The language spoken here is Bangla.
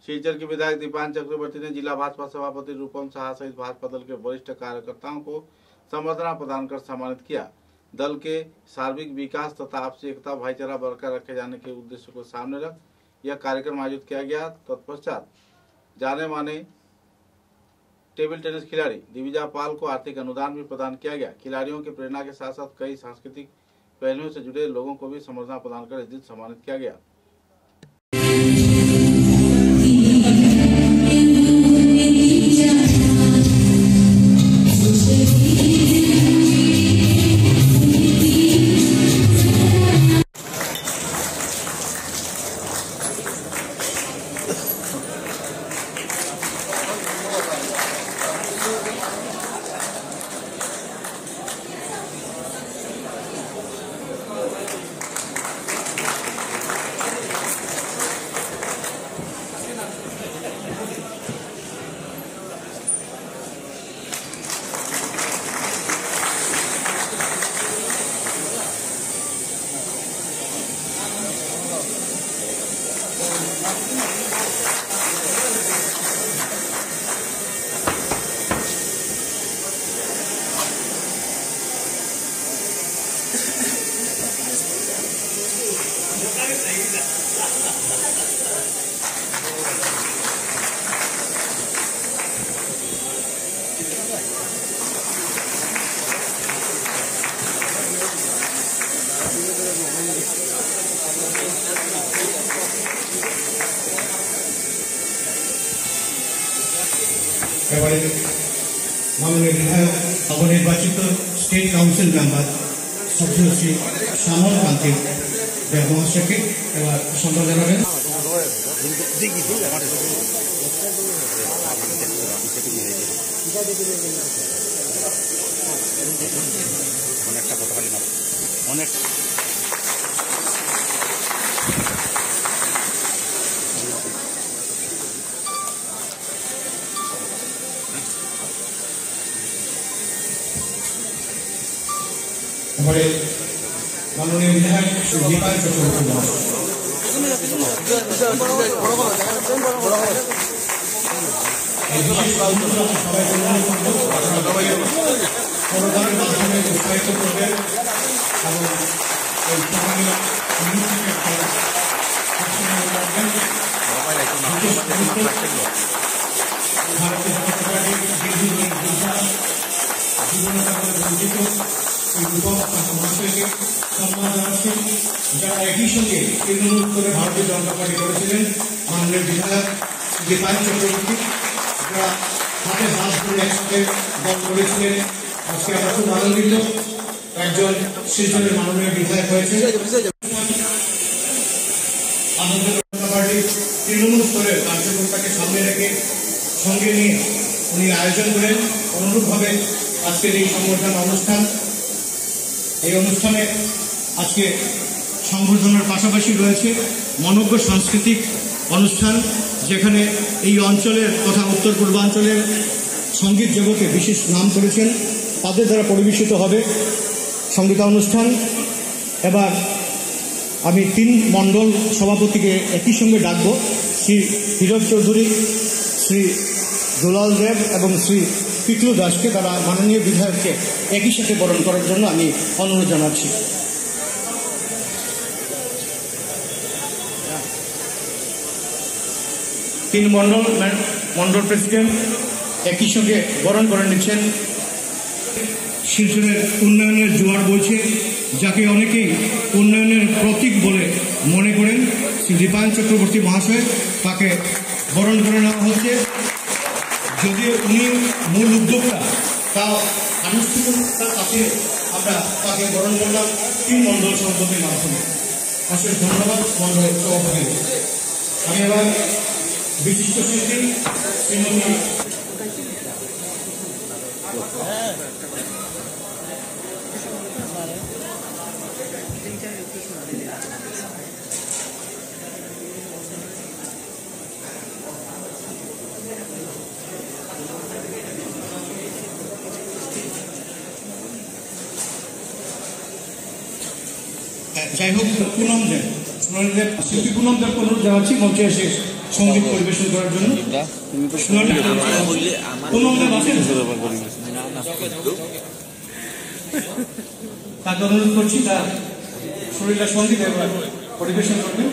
सिलचर के विधायक दीपान चक्रवर्ती ने जिला भाजपा सभापति रूपम साहा सहित भाजपा दल के वरिष्ठ कार्यकर्ताओं को संबर्धना प्रदान कर सम्मानित किया। दल के सार्वजनिक विकास तथा आपसी एकता भाईचारा बरकरार रखे जाने के उद्देश्य को सामने रख यह कार्यक्रम आयोजित किया गया। तत्पश्चात जाने माने टेबल टेनिस खिलाड़ी दिविजा पाल को आर्थिक अनुदान भी प्रदान किया गया। खिलाड़ियों की प्रेरणा के साथ साथ कई सांस्कृतिक पहलुओं से जुड़े लोगों को भी संबर्धना प्रदान कर इस दिन सम्मानित किया गया। माननीय विधायक नवनिर्वाचित स्टेट काउंसिल मेंबर सदस्य श्री श्यामल कांति महाशय के संबर्धना दें। हमारे माननीय विधायक श्री दीपान चक्रवर्ती যারা একই সঙ্গে তৃণমূল করে ভারতীয় জনতা পার্টি করেছিলেন মাননীয় বিধায়ক দীপান চক্রবর্তী, যারা হাতে হাত ধরে একসাথে দল করেছিলেন। আজকে আমরা খুব আনন্দিত একজন শিলচরের মাননীয় বিধায়ক হয়েছে। ভারতীয় জনতা পার্টির তৃণমূল স্তরের কার্যকর্তাকে সামনে রেখে সঙ্গে নিয়ে উনি আয়োজন করেন। অনুরূপভাবে আজকের এই সংবর্ধনা অনুষ্ঠান, এই অনুষ্ঠানে আজকে সংবর্ধনার পাশাপাশি রয়েছে মনোজ্ঞ সাংস্কৃতিক অনুষ্ঠান, যেখানে এই অঞ্চলের তথা উত্তর পূর্বাঞ্চলের সঙ্গীত জগতে বিশেষ নাম করেছেন তাদের দ্বারা পরিবেশিত হবে সঙ্গীতানুষ্ঠান। এবার আমি 3 মণ্ডল সভাপতিকে একই সঙ্গে ডাকব। শ্রী হীরক চৌধুরী, শ্রী দুলাল দেব এবং শ্রী পিকলু দাসকে, তারা মাননীয় বিধায়ককে একই সাথে বরণ করার জন্য আমি অনুরোধ জানাচ্ছি। তিন মণ্ডল প্রেসিডেন্ট একই সঙ্গে বরণ করে নিচ্ছেন। শিলচরের উন্নয়নের জোয়ার বইছে, যাকে অনেকেই উন্নয়নের প্রতীক বলে মনে করেন। শ্রী দীপান চক্রবর্তী মহাশয়, তাকে বরণ করে নেওয়া হচ্ছে। যদিও উনি মূল উদ্যোক্তা, তা আনুষ্ঠানিকতার কাছে আমরা তাকে বরণ করলাম 3 মণ্ডল সভাপতির মাধ্যমে। অশেষ ধন্যবাদ মণ্ডল সভাপতি। আমি এবার বিশিষ্ট শিল্পী শ্রীমতী যাই হোক পুনম দেব, শিল্পী পুনম দেবকে অনুরোধ জানাচ্ছি মঞ্চে এসে সঙ্গীত পরিবেশন করার জন্য তাকে অনুরোধ করছি তার শরীরটা সঙ্গীত পরিবেশন করবে।